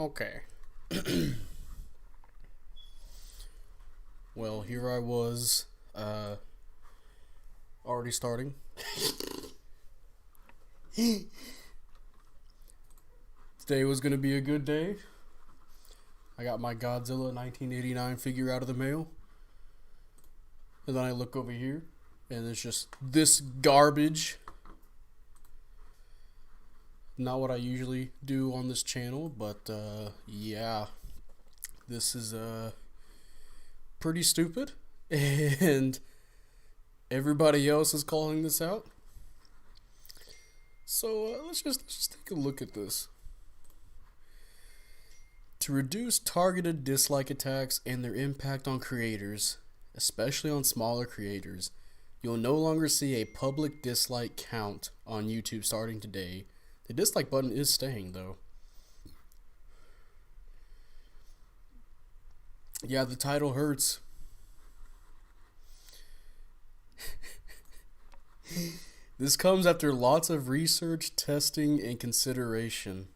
Okay. Well, here I was, already starting. Today was gonna be a good day. I got my Godzilla 1989 figure out of the mail. And then I look over here, and it's just this garbage. Not what I usually do on this channel, but, yeah. This is, pretty stupid. And everybody else is calling this out. So let's just take a look at this. To reduce targeted dislike attacks and their impact on creators, especially on smaller creators, you'll no longer see a public dislike count on YouTube starting today. The dislike button is staying though. Yeah, the title hurts. This comes after lots of research, testing, and consideration.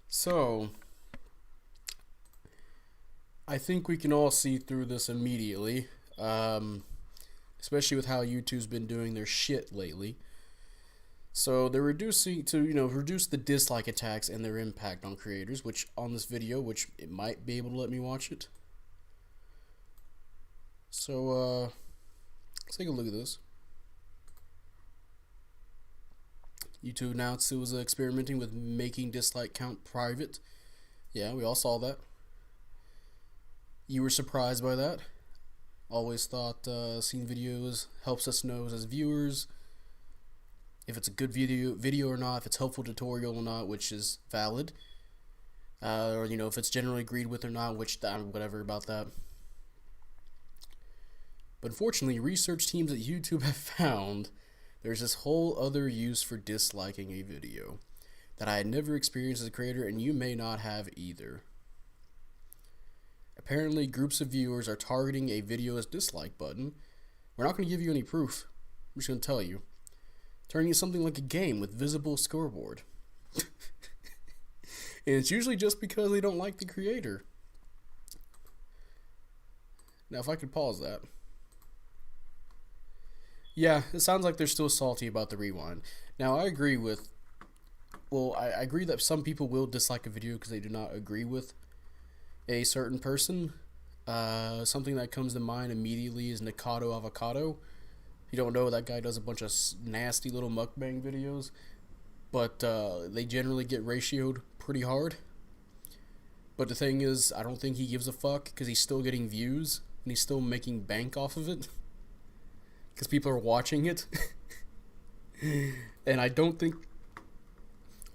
So, I think we can all see through this immediately, especially with how YouTube's been doing their shit lately. So they're reducing to, reduce the dislike attacks and their impact on creators, which on this video, which it might be able to let me watch it. So, let's take a look at this. YouTube announced it was experimenting with making dislike count private. Yeah, we all saw that. You were surprised by that. Always thought seeing videos helps us know as viewers if it's a good video or not, if it's helpful tutorial or not, which is valid. Or if it's generally agreed with or not, which whatever about that. But unfortunately, research teams at YouTube have found there's this whole other use for disliking a video that I had never experienced as a creator, and you may not have either. Apparently, groups of viewers are targeting a video's dislike button. We're not going to give you any proof. I'm just going to tell you. Turning into something like a game with visible scoreboard. And it's usually just because they don't like the creator. Now, if I could pause that. Yeah, it sounds like they're still salty about the rewind. Now, I agree with... Well, I agree that some people will dislike a video because they do not agree with a certain person. Something that comes to mind immediately is Nikado Avocado. If you don't know, that guy does a bunch of nasty little mukbang videos, but they generally get ratioed pretty hard. But the thing is, I don't think he gives a fuck because he's still getting views and he's still making bank off of it because people are watching it. And I don't think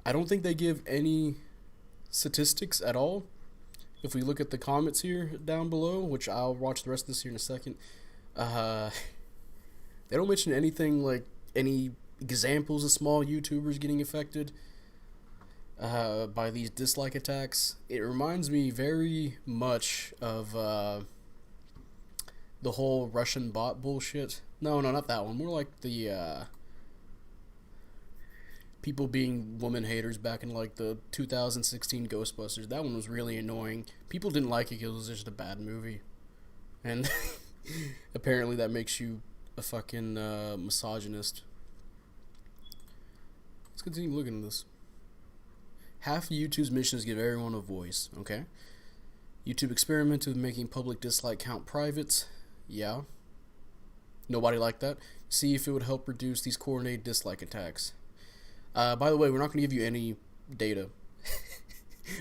they give any statistics at all. If we look at the comments here down below, which I'll watch the rest of this here in a second, they don't mention anything like any examples of small YouTubers getting affected by these dislike attacks. It reminds me very much of the whole Russian bot bullshit. No, not that one. More like the people being woman haters back in like the 2016 Ghostbusters. That one was really annoying. People didn't like it because it was just a bad movie. And apparently that makes you a fucking misogynist. Let's continue looking at this. Half of YouTube's mission is to give everyone a voice, okay? YouTube experimented with making public dislike count private. Yeah. Nobody liked that. See if it would help reduce these coordinated dislike attacks. By the way, we're not going to give you any data.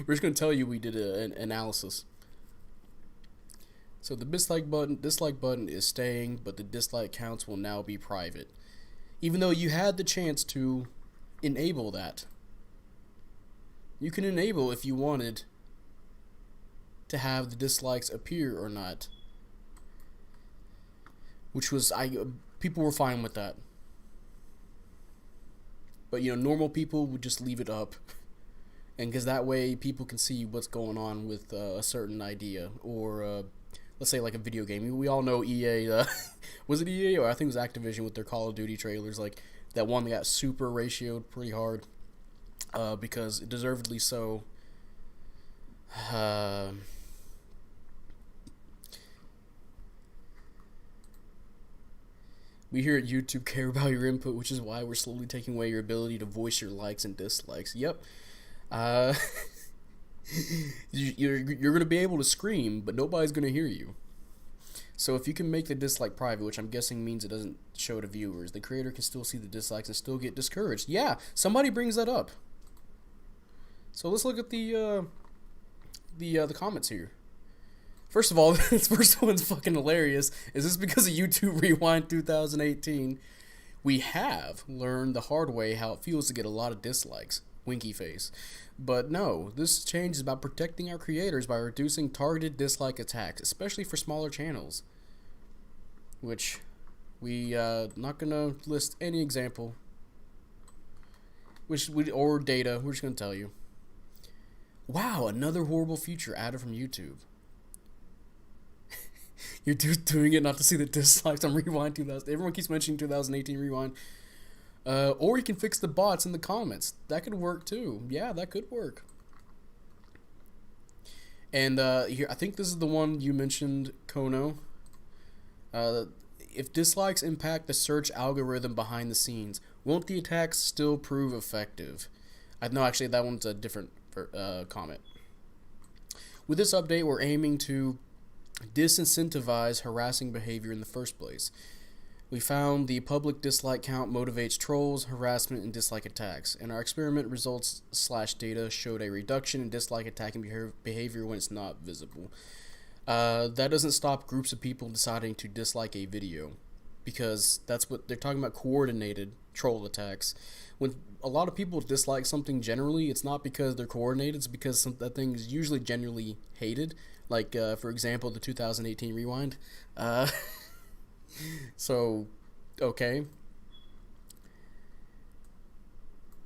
We're just going to tell you we did an analysis. So the dislike button is staying, but the dislike counts will now be private. Even though you had the chance to enable that. You can enable if you wanted to have the dislikes appear or not. Which was, people were fine with that. But normal people would just leave it up. And because that way people can see what's going on with a certain idea or let's say like a video game. We all know EA, was it EA or I think it was Activision with their Call of Duty trailers, like that one that got super ratioed pretty hard because deservedly so. Uh, we here at YouTube care about your input, which is why we're slowly taking away your ability to voice your likes and dislikes. Yep. Uh, you're gonna be able to scream, but nobody's gonna hear you. So if you can make the dislike private, which I'm guessing means it doesn't show to viewers, the creator can still see the dislikes and still get discouraged. Yeah, somebody brings that up. So let's look at the comments here. First of all, this first one's fucking hilarious. Is this because of YouTube Rewind 2018? We have learned the hard way how it feels to get a lot of dislikes. Winky face. But no, this change is about protecting our creators by reducing targeted dislike attacks, especially for smaller channels. Which we not gonna list any example, or data. We're just gonna tell you. Wow, another horrible feature added from YouTube. You're doing it not to see the dislikes on Rewind 2000. Everyone keeps mentioning 2018 Rewind. Or you can fix the bots in the comments. That could work too. Yeah, that could work. And here, I think this is the one you mentioned, Kono. If dislikes impact the search algorithm behind the scenes, won't the attacks still prove effective? No, actually, that one's a different comment. With this update, we're aiming to disincentivize harassing behavior in the first place. We found the public dislike count motivates trolls, harassment, and dislike attacks, and our experiment results / data showed a reduction in dislike attacking behavior when it's not visible. That doesn't stop groups of people deciding to dislike a video, because that's what they're talking about, coordinated troll attacks. When a lot of people dislike something generally, it's not because they're coordinated, it's because that thing is usually generally hated. Like, for example, the 2018 Rewind. So, okay.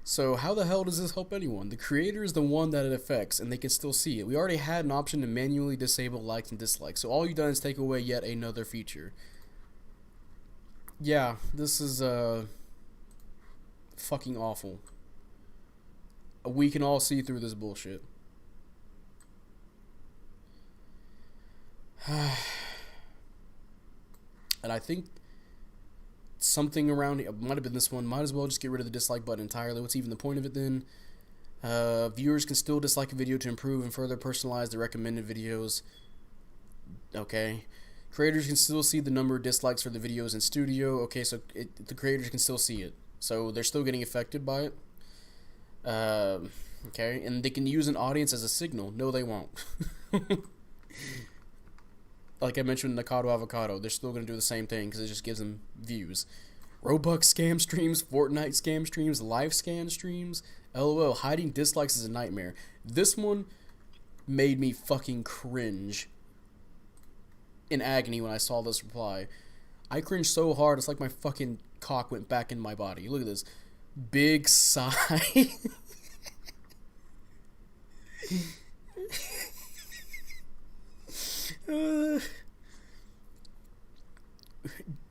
So how the hell does this help anyone? The creator is the one that it affects, and they can still see it. We already had an option to manually disable likes and dislikes, so all you've done is take away yet another feature. Yeah, this is fucking awful. We can all see through this bullshit. And I think something around it might have been this one. Might as well just get rid of the dislike button entirely. What's even the point of it then? Viewers can still dislike a video to improve and further personalize the recommended videos. Okay. Creators can still see the number of dislikes for the videos in studio. Okay, so the creators can still see it. So they're still getting affected by it. Okay, and they can use an audience as a signal. No, they won't. Like I mentioned, Nakado Avocado, they're still going to do the same thing because it just gives them views. Robux scam streams, Fortnite scam streams, live scam streams. LOL, hiding dislikes is a nightmare. This one made me fucking cringe in agony when I saw this reply. I cringed so hard, it's like my fucking cock went back in my body. Look at this. Big sigh.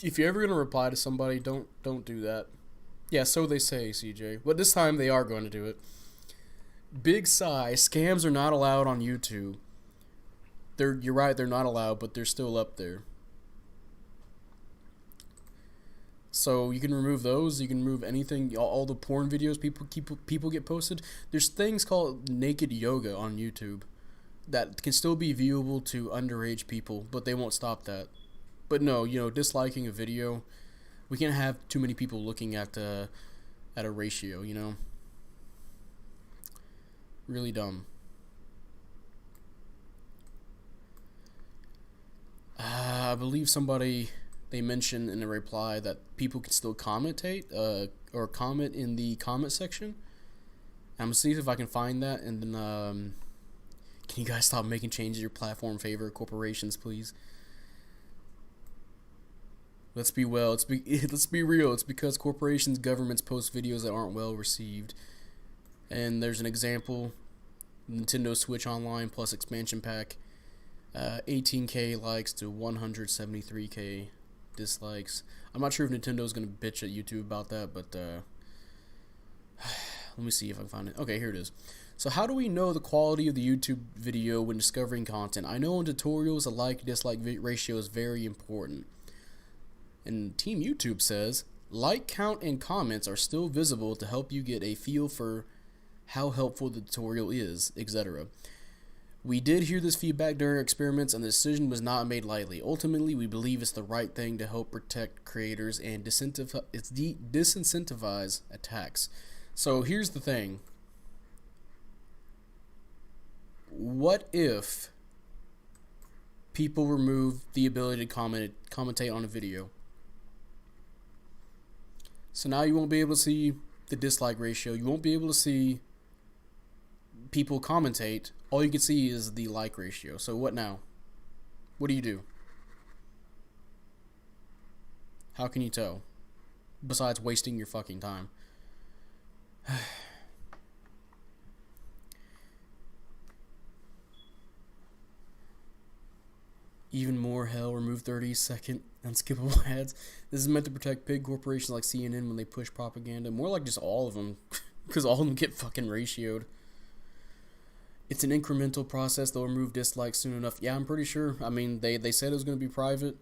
If you're ever gonna reply to somebody, don't do that. Yeah, so they say, CJ. But this time they are going to do it. Big sigh. Scams are not allowed on YouTube. You're right, they're not allowed, but they're still up there. So you can remove those. You can remove anything, all the porn videos people get posted. There's things called naked yoga on YouTube that can still be viewable to underage people, but they won't stop that. But no, disliking a video, we can't have too many people looking at a ratio, Really dumb. I believe they mentioned in a reply that people can still commentate or comment in the comment section. I'm gonna see if I can find that, and then can you guys stop making changes to your platform in favor of corporations, please? Let's be real. It's because corporations, governments post videos that aren't well received. And there's an example: Nintendo Switch Online plus expansion pack, 18k likes to 173k dislikes. I'm not sure if Nintendo's gonna bitch at YouTube about that, but let me see if I can find it. Okay, here it is. So how do we know the quality of the YouTube video when discovering content? I know in tutorials a like-dislike ratio is very important. And Team YouTube says, like count and comments are still visible to help you get a feel for how helpful the tutorial is, etc. We did hear this feedback during our experiments, and the decision was not made lightly. Ultimately, we believe it's the right thing to help protect creators and disincentivize attacks. So here's the thing. What if people remove the ability to commentate on a video? So now you won't be able to see the dislike ratio. You won't be able to see people commentate. All you can see is the like ratio. So what now? What do you do? How can you tell? Besides wasting your fucking time. Even more hell, remove 30-second unskippable ads. This is meant to protect big corporations like CNN when they push propaganda. More like just all of them, because all of them get fucking ratioed. It's an incremental process. They'll remove dislikes soon enough. Yeah, I'm pretty sure. I mean, they said it was going to be private,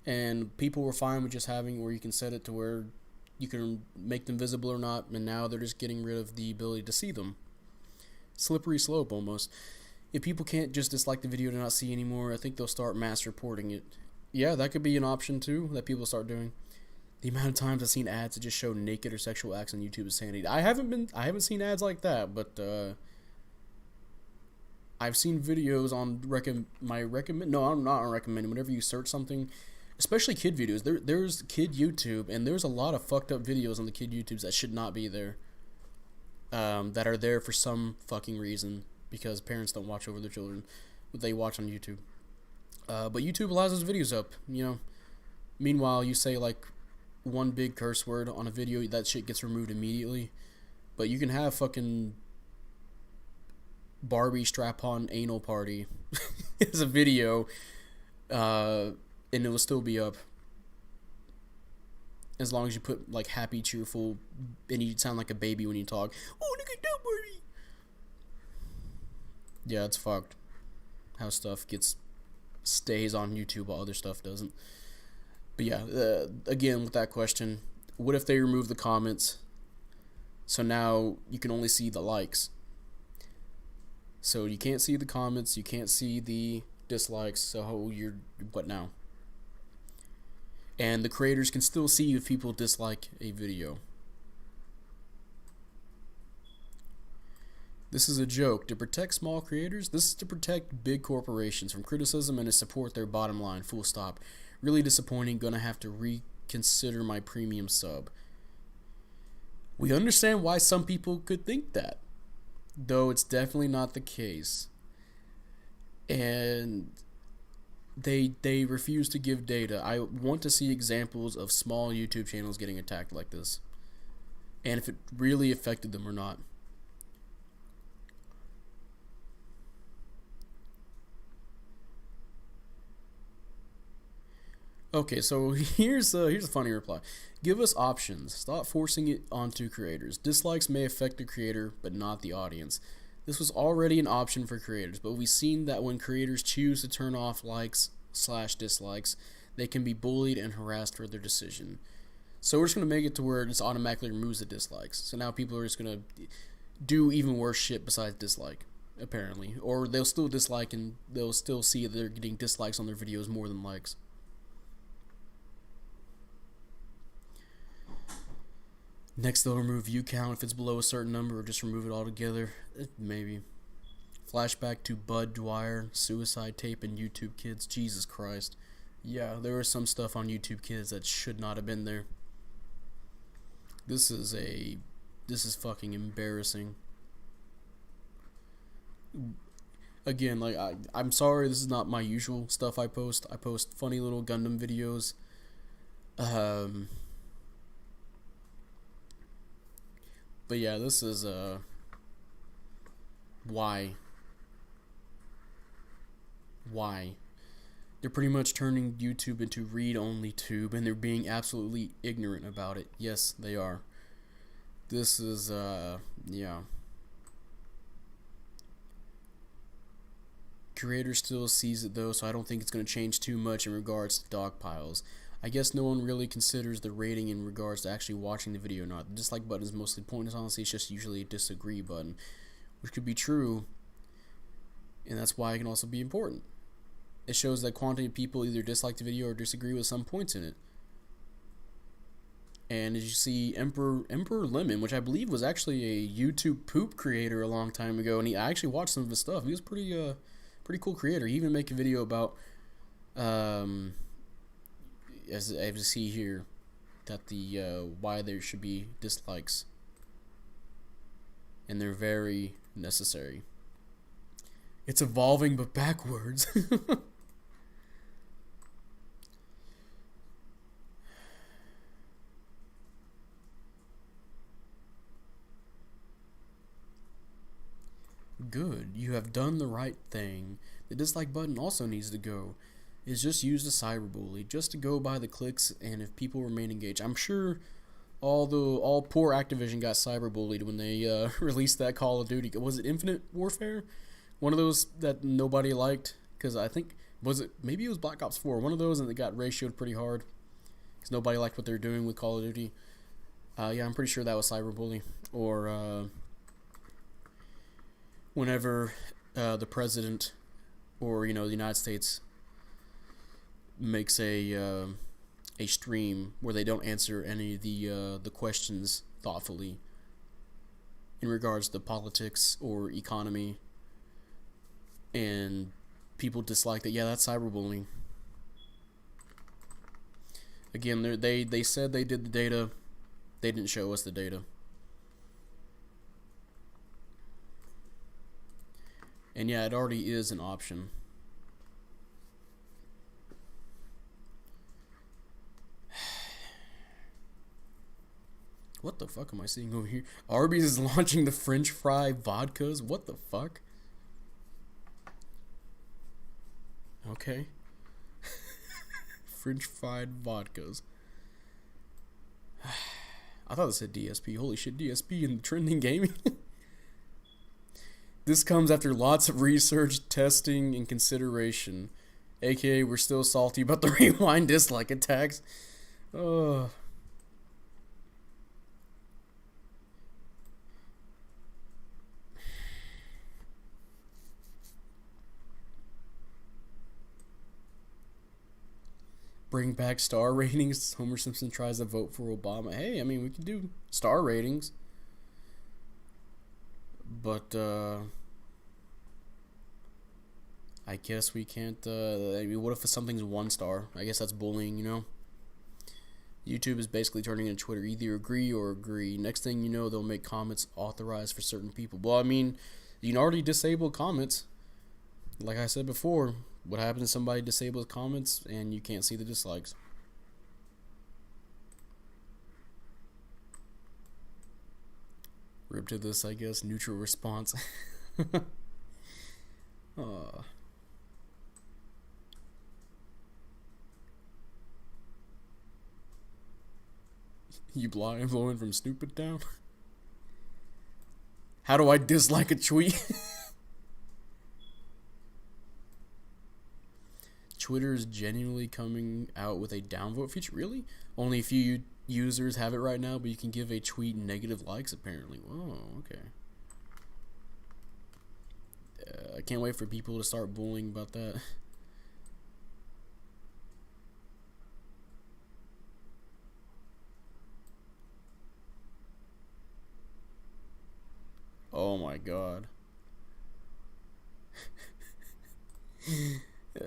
and people were fine with just having where you can set it to where you can make them visible or not, and now they're just getting rid of the ability to see them. Slippery slope, almost. If people can't just dislike the video to not see anymore, I think they'll start mass reporting it. Yeah, that could be an option too, that people start doing. The amount of times I've seen ads that just show naked or sexual acts on YouTube is sanity. I haven't seen ads like that, but I've seen videos on I'm not on recommending. Whenever you search something, especially kid videos, there's kid YouTube, and there's a lot of fucked up videos on the kid YouTubes that should not be there. That are there for some fucking reason, because parents don't watch over their children, what they watch on YouTube. But YouTube allows those videos up, you know. Meanwhile, you say like one big curse word on a video, that shit gets removed immediately. But you can have fucking Barbie strap-on anal party as a video, and it will still be up. As long as you put like happy, cheerful, and you sound like a baby when you talk. Oh, look at that Barbie! Yeah, it's fucked. How stuff stays on YouTube while other stuff doesn't. But yeah, again with that question, what if they remove the comments? So now you can only see the likes. So you can't see the comments, you can't see the dislikes. So what now? And the creators can still see if people dislike a video. This is a joke. To protect small creators, this is to protect big corporations from criticism and to support their bottom line, full stop. Really disappointing, gonna have to reconsider my premium sub. We understand why some people could think that, though it's definitely not the case. And they refuse to give data. I want to see examples of small YouTube channels getting attacked like this, and if it really affected them or not. Okay, so here's a funny reply. Give us options. Stop forcing it onto creators. Dislikes may affect the creator, but not the audience. This was already an option for creators, but we've seen that when creators choose to turn off likes/dislikes, they can be bullied and harassed for their decision. So we're just going to make it to where it just automatically removes the dislikes. So now people are just going to do even worse shit besides dislike, apparently. Or they'll still dislike and they'll still see that they're getting dislikes on their videos more than likes. Next, they'll remove view count if it's below a certain number, or just remove it altogether. Maybe. Flashback to Bud Dwyer, suicide tape, and YouTube Kids. Jesus Christ. Yeah, there was some stuff on YouTube Kids that should not have been there. This is fucking embarrassing. Again, like, I'm sorry, this is not my usual stuff I post. I post funny little Gundam videos. But yeah, this is, why? Why? They're pretty much turning YouTube into read-only tube, and they're being absolutely ignorant about it. Yes, they are. This is, yeah. Creator still sees it though, so I don't think it's going to change too much in regards to dog piles. I guess no one really considers the rating in regards to actually watching the video or not. The dislike button is mostly pointless, honestly. It's just usually a disagree button, which could be true, and that's why it can also be important. It shows that quantity of people either dislike the video or disagree with some points in it. And as you see, Emperor Lemon, which I believe was actually a YouTube poop creator a long time ago, and I actually watched some of his stuff. He was pretty cool creator. He even made a video about as I see here, that the why there should be dislikes, and they're very necessary. It's evolving, but backwards. Good, you have done the right thing. The dislike button also needs to go. It's just used as cyberbully, just to go by the clicks, and if people remain engaged. I'm sure all poor Activision got cyberbullied when they released that Call of Duty. Was it Infinite Warfare? One of those that nobody liked, because I think maybe it was Black Ops 4. One of those, and it got ratioed pretty hard because nobody liked what they're doing with Call of Duty. Yeah, I'm pretty sure that was cyberbully. Or whenever the president or the United States makes a stream where they don't answer any of the questions thoughtfully in regards to politics or economy, and people dislike that. Yeah, that's cyberbullying. Again, they said they did the data. They didn't show us the data. And yeah, it already is an option. What the fuck am I seeing over here? Arby's is launching the French fry vodkas. What the fuck? Okay. French fried vodkas. I thought it said DSP. Holy shit, DSP in trending gaming. This comes after lots of research, testing, and consideration. AKA, we're still salty about the rewind dislike attacks. Ugh. Bring back star ratings. Homer Simpson tries to vote for Obama. Hey, I mean, we can do star ratings. But, I guess we can't, I mean, what if something's 1 star? I guess that's bullying, YouTube is basically turning into Twitter. Either agree or agree. Next thing you know, they'll make comments authorized for certain people. Well, I mean, you can already disable comments. Like I said before, what happens if somebody disables comments and you can't see the dislikes? Rip to this, I guess. Neutral response. You blind blowing from Snoop It Down? How do I dislike a tweet? Twitter is genuinely coming out with a downvote feature. Really? Only a few users have it right now, but you can give a tweet negative likes apparently. Whoa, okay. I can't wait for people to start bullying about that. Oh my god.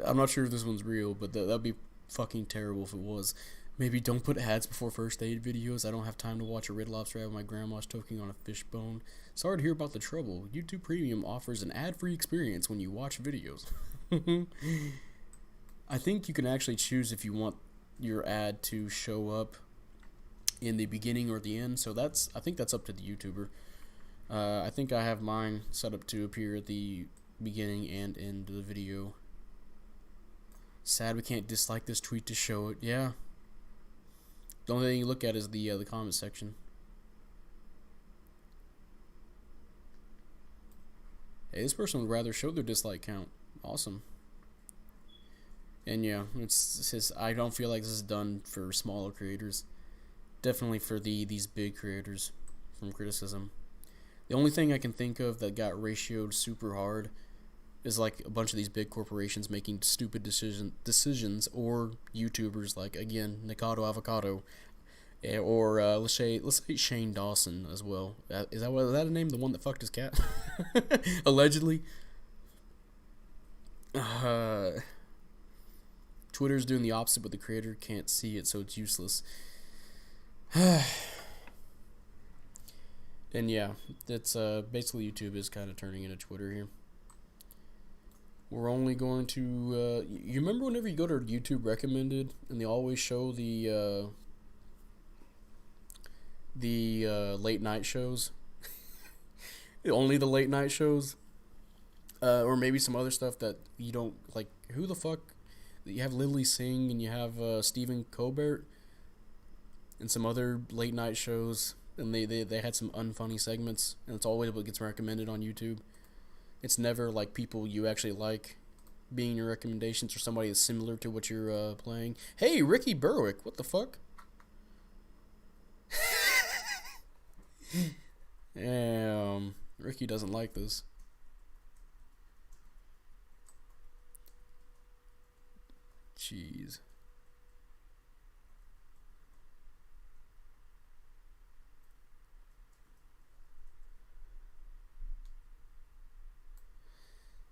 I'm not sure if this one's real, but that'd be fucking terrible if it was. Maybe don't put ads before first aid videos. I don't have time to watch a Red Lobster ad with my grandma choking on a fish bone. Sorry to hear about the trouble. YouTube Premium offers an ad-free experience when you watch videos. I think you can actually choose if you want your ad to show up in the beginning or the end. So I think that's up to the YouTuber. I think I have mine set up to appear at the beginning and end of the video. Sad we can't dislike this tweet to show it. Yeah. The only thing you look at is the comment section. Hey, this person would rather show their dislike count. Awesome. And yeah, it's just, I don't feel like this is done for smaller creators. Definitely for these big creators from criticism. The only thing I can think of that got ratioed super hard is like a bunch of these big corporations making stupid decisions, or YouTubers like, again, Nikado Avocado, or let's say Shane Dawson as well. Is that a name? The one that fucked his cat, allegedly. Twitter's doing the opposite, but the creator can't see it, so it's useless. And yeah, it's basically YouTube is kind of turning into Twitter here. We're only going to you remember whenever you go to YouTube recommended and they always show the late night shows, only the late night shows, or maybe some other stuff that you don't like. Who the fuck? You have Lily Singh and you have Stephen Colbert and some other late night shows, and they had some unfunny segments, and it's always what gets recommended on YouTube. It's never like people you actually like being your recommendations, or somebody that's similar to what you're playing. Hey, Ricky Berwick, what the fuck? Damn, Ricky doesn't like this. Jeez.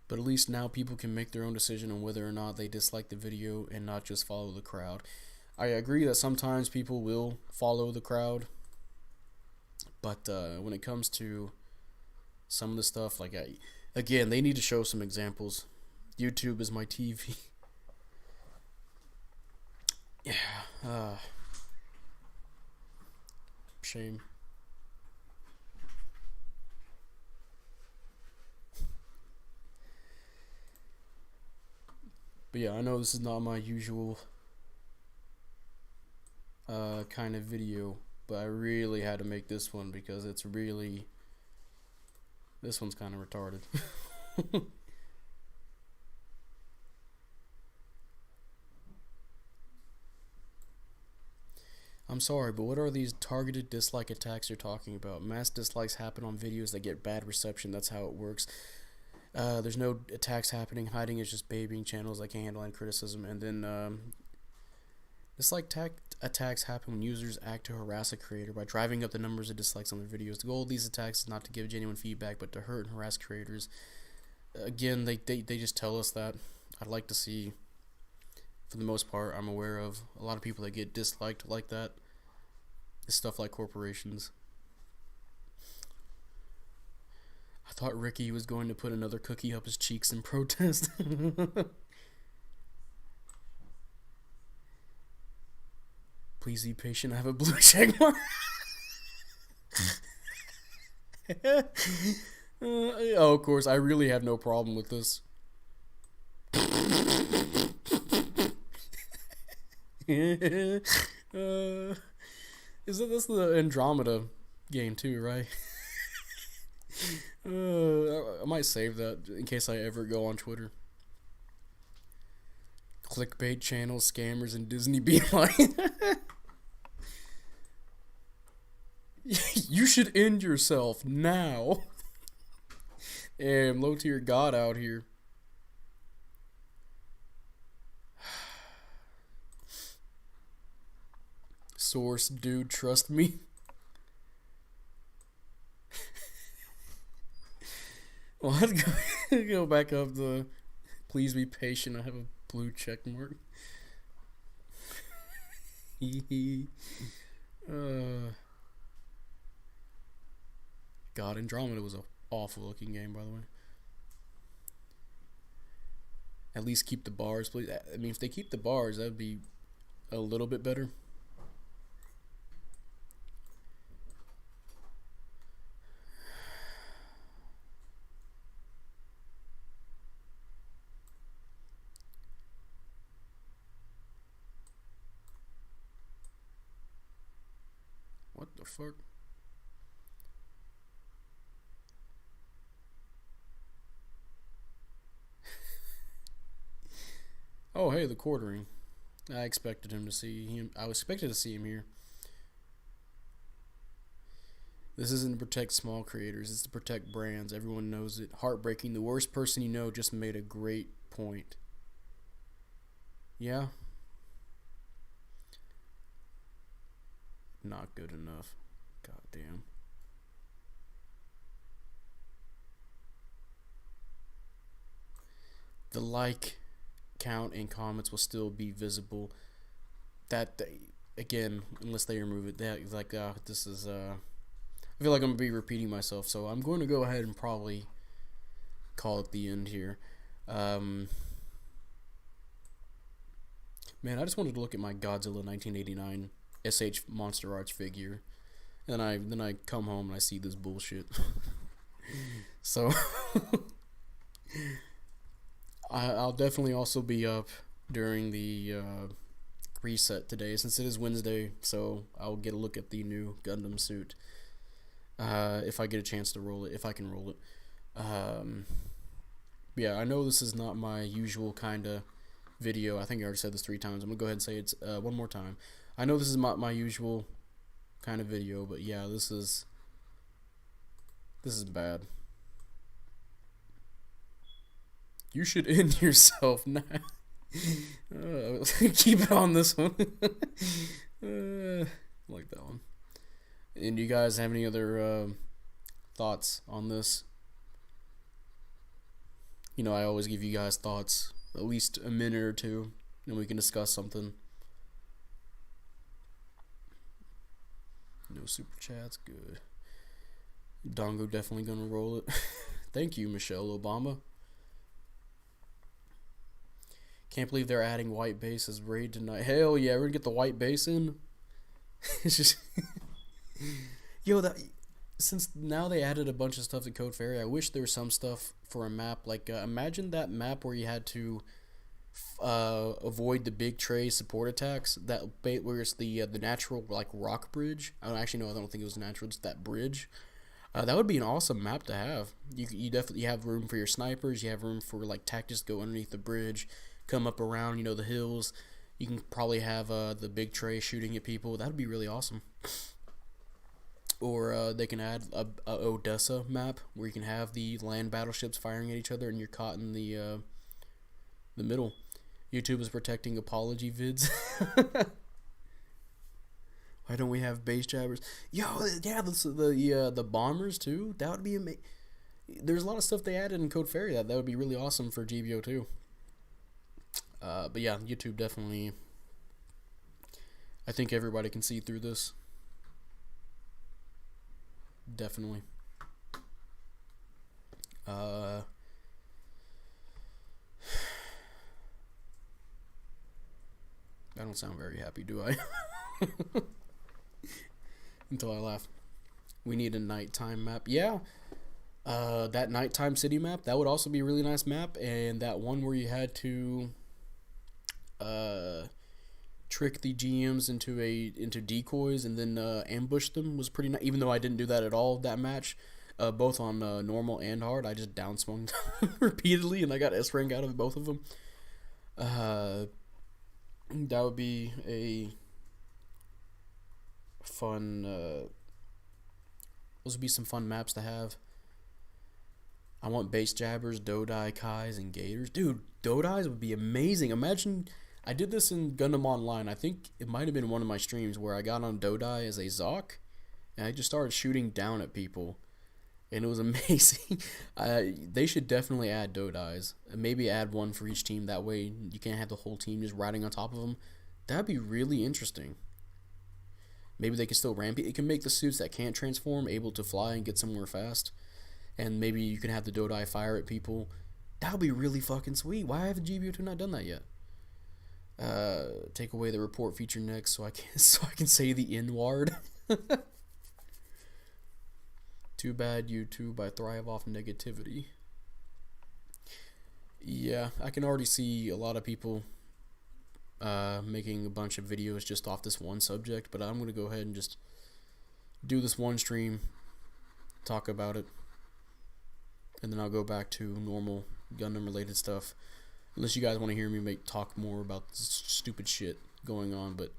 But at least now people can make their own decision on whether or not they dislike the video and not just follow the crowd. I agree that sometimes people will follow the crowd, but when it comes to some of the stuff, like, again, they need to show some examples. YouTube is my TV. Yeah. Shame. But yeah, I know this is not my usual kind of video, but I really had to make this one because it's really, this one's kind of retarded. I'm sorry, but what are these targeted dislike attacks you're talking about? Mass dislikes happen on videos that get bad reception. That's how it works. There's no attacks happening. Hiding is just babying channels that can't handle any criticism. And then dislike attacks happen when users act to harass a creator by driving up the numbers of dislikes on their videos. The goal of these attacks is not to give genuine feedback, but to hurt and harass creators. Again, they just tell us that. I'd like to see, for the most part, I'm aware of a lot of people that get disliked like that. It's stuff like corporations. I thought Ricky was going to put another cookie up his cheeks in protest. Please be patient, I have a blue check mark. Oh, of course, I really have no problem with this. That's the Andromeda game too, right? I might save that in case I ever go on Twitter. Clickbait channels, scammers, and Disney Beeline. You should end yourself now. Damn, low tier god out here. Source, dude, trust me. Well, let's go back up the please be patient, I have a blue check mark. God, Andromeda was an awful looking game, by the way. At least keep the bars, please. I mean, if they keep the bars, that would be a little bit better. What the fuck? Oh, hey, the quartering. I expected him to see him. I expected to see him here. This isn't to protect small creators. It's to protect brands. Everyone knows it. Heartbreaking. The worst person you know just made a great point. Yeah. Not good enough. God damn. The like count and comments will still be visible. That again, unless they remove it, that like this is I feel like I'm gonna be repeating myself, so I'm going to go ahead and probably call it the end here. Man, I just wanted to look at my Godzilla 1989 SH Monster Arts figure, and then I come home and I see this bullshit. So I'll definitely also be up during the reset today, since it is Wednesday. So I'll get a look at the new Gundam suit. If I get a chance to roll it, if I can roll it. Yeah, I know this is not my usual kind of video. I think I already said this 3 times. I'm gonna go ahead and say it one more time. I know this is not my usual kind of video, but yeah, this is bad. You should end yourself now. Keep it on this one. Like that one. And do you guys have any other thoughts on this? You know, I always give you guys thoughts, at least a minute or two, and we can discuss something. No super chats, good. Dongo definitely gonna roll it. Thank you, Michelle Obama. Can't believe they're adding white base as raid tonight. Hell yeah, we're gonna get the white base in. It's just yo, that since now they added a bunch of stuff to Code Fairy, I wish there was some stuff for a map. Like imagine that map where you had to avoid the big tray support attacks. That where it's the natural like rock bridge. I don't think it was natural. Just that bridge. That would be an awesome map to have. You definitely have room for your snipers. You have room for like tactics to go underneath the bridge, come up around the hills. You can probably have the big tray shooting at people. That would be really awesome. Or they can add a Odessa map where you can have the land battleships firing at each other and you're caught in the middle. YouTube is protecting apology vids. Why don't we have base jabbers? Yo, yeah, the bombers too. That would be amazing. There's a lot of stuff they added in Code Fairy that would be really awesome for GBO too. But yeah, YouTube definitely. I think everybody can see through this. Definitely. I don't sound very happy, do I? Until I laugh. We need a nighttime map. Yeah. That nighttime city map, that would also be a really nice map. And that one where you had to trick the GMs into decoys and then ambush them was pretty nice. Even though I didn't do that at all that match, both on normal and hard, I just down swung repeatedly and I got S rank out of both of them. That would be a fun. Those would be some fun maps to have. I want base jabbers, Dodai, Kais, and Gators. Dude, Dodais would be amazing. Imagine, I did this in Gundam Online. I think it might have been one of my streams where I got on Dodai as a Zoc, and I just started shooting down at people, and it was amazing. They should definitely add Dodais. Maybe add one for each team. That way you can't have the whole team just riding on top of them. That'd be really interesting. Maybe they can still ramp it. It can make the suits that can't transform able to fly and get somewhere fast. And maybe you can have the Dodai fire at people. That would be really fucking sweet. Why haven't GBO2 not done that yet? Take away the report feature next so I can say the N-word. Too bad YouTube, I thrive off negativity. Yeah, I can already see a lot of people making a bunch of videos just off this one subject, but I'm going to go ahead and just do this one stream, talk about it, and then I'll go back to normal Gundam related stuff. Unless you guys want to hear me talk more about this stupid shit going on, but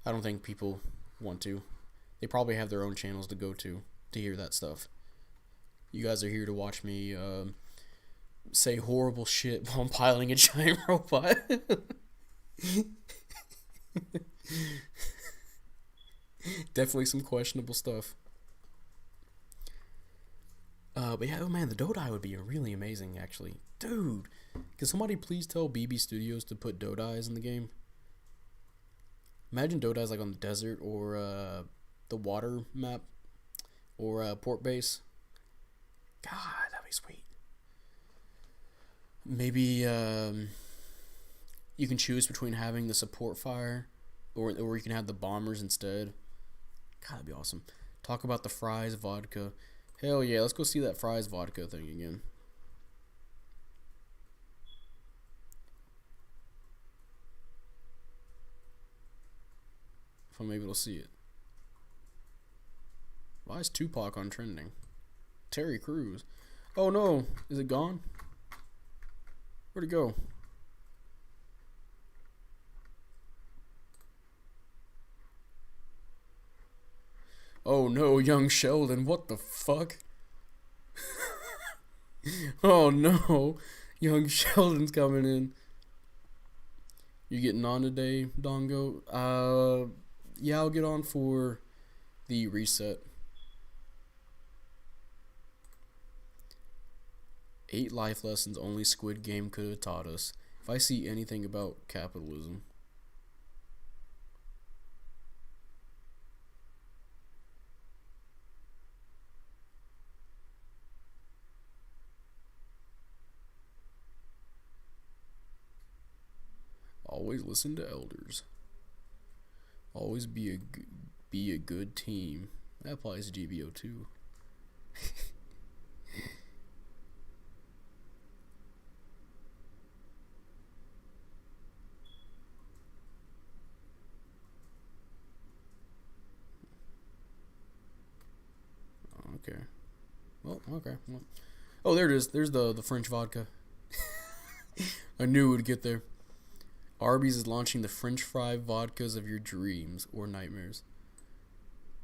I don't think people want to. They probably have their own channels to go to hear that stuff. You guys are here to watch me say horrible shit while I'm piloting a giant robot. Definitely some questionable stuff. But yeah, oh man, the Dodai would be really amazing, actually. Dude, can somebody please tell BB Studios to put Dodais in the game? Imagine Dodais like on the desert or the water map or port base. God, that'd be sweet. Maybe you can choose between having the support fire or you can have the bombers instead. God, that'd be awesome. Talk about the fries vodka. Hell yeah, let's go see that fries vodka thing again. If I'm able to see it. Why is Tupac on trending? Terry Crews. Oh no, is it gone? Where'd it go? Oh no, young Sheldon, what the fuck? Oh no, young Sheldon's coming in. You getting on today, Dongo? Yeah, I'll get on for the reset. 8 life lessons only Squid Game could have taught us. If I see anything about capitalism. Always listen to elders. Always be a good team. That applies to GBO too. Okay. Well, okay. Well. Oh, there it is. There's the French vodka. I knew it would get there. Arby's is launching the French fry vodkas of your dreams or nightmares.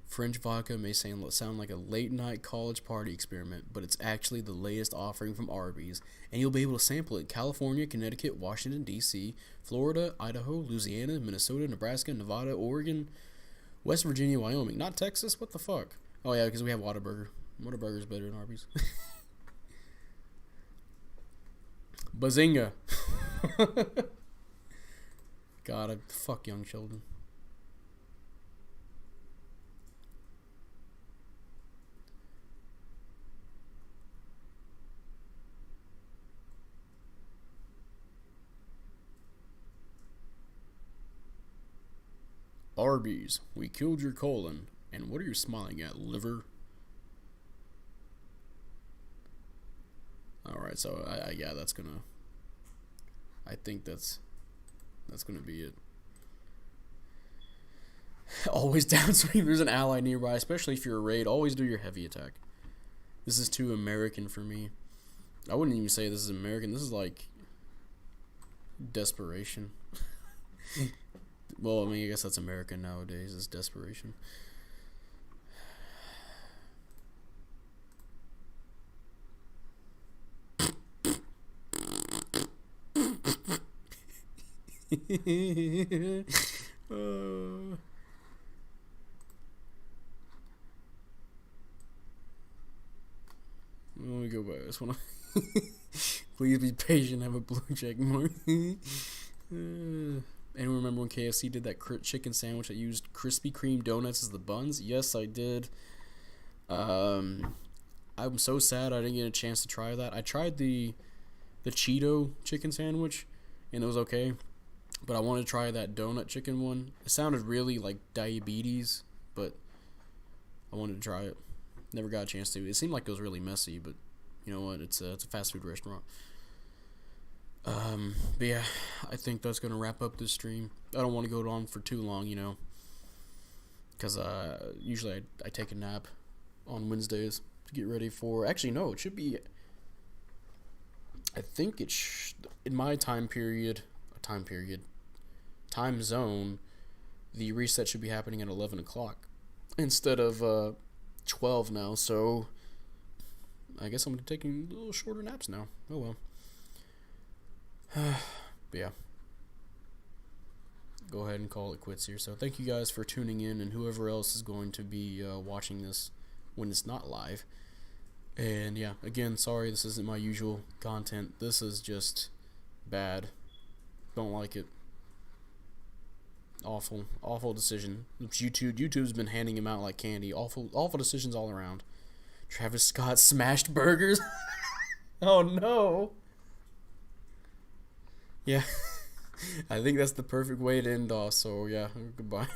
French vodka may sound like a late night college party experiment, but it's actually the latest offering from Arby's, and you'll be able to sample it in California, Connecticut, Washington, D.C., Florida, Idaho, Louisiana, Minnesota, Nebraska, Nevada, Oregon, West Virginia, Wyoming. Not Texas? What the fuck? Oh yeah, because we have Whataburger. Whataburger's better than Arby's. Bazinga. God, fuck young Sheldon. Arby's, we killed your colon. And what are you smiling at, liver? Alright, so yeah, that's gonna... I think that's gonna be it. Always downswing. There's an ally nearby, especially if you're a raid. Always do your heavy attack. This is too American for me. I wouldn't even say this is American. This is like desperation. Well, I mean, I guess that's American nowadays, is desperation. Let me go back. I just wanna please be patient. Have a blue check mark. Anyone remember when KFC did that chicken sandwich that used Krispy Kreme donuts as the buns? Yes, I did. I'm so sad I didn't get a chance to try that. I tried the Cheeto chicken sandwich, and it was okay. But I wanted to try that donut chicken one. It sounded really like diabetes, but I wanted to try it. Never got a chance to. It seemed like it was really messy, but you know what? It's a fast food restaurant. But yeah, I think that's gonna wrap up this stream. I don't want to go on for too long, you know, because usually I take a nap on Wednesdays to get ready for. Actually, no, it should be. I think in my time zone, the reset should be happening at 11 o'clock instead of 12 now. So I guess I'm taking a little shorter naps now. Oh well. But yeah, go ahead and call it quits here. So thank you guys for tuning in, and whoever else is going to be watching this when it's not live. And yeah, again, sorry this isn't my usual content. This is just bad. Don't like it. Awful decision. YouTube's been handing him out like candy. Awful decisions all around. Travis Scott smashed burgers. Oh no. Yeah. I think that's the perfect way to end off. So yeah, goodbye.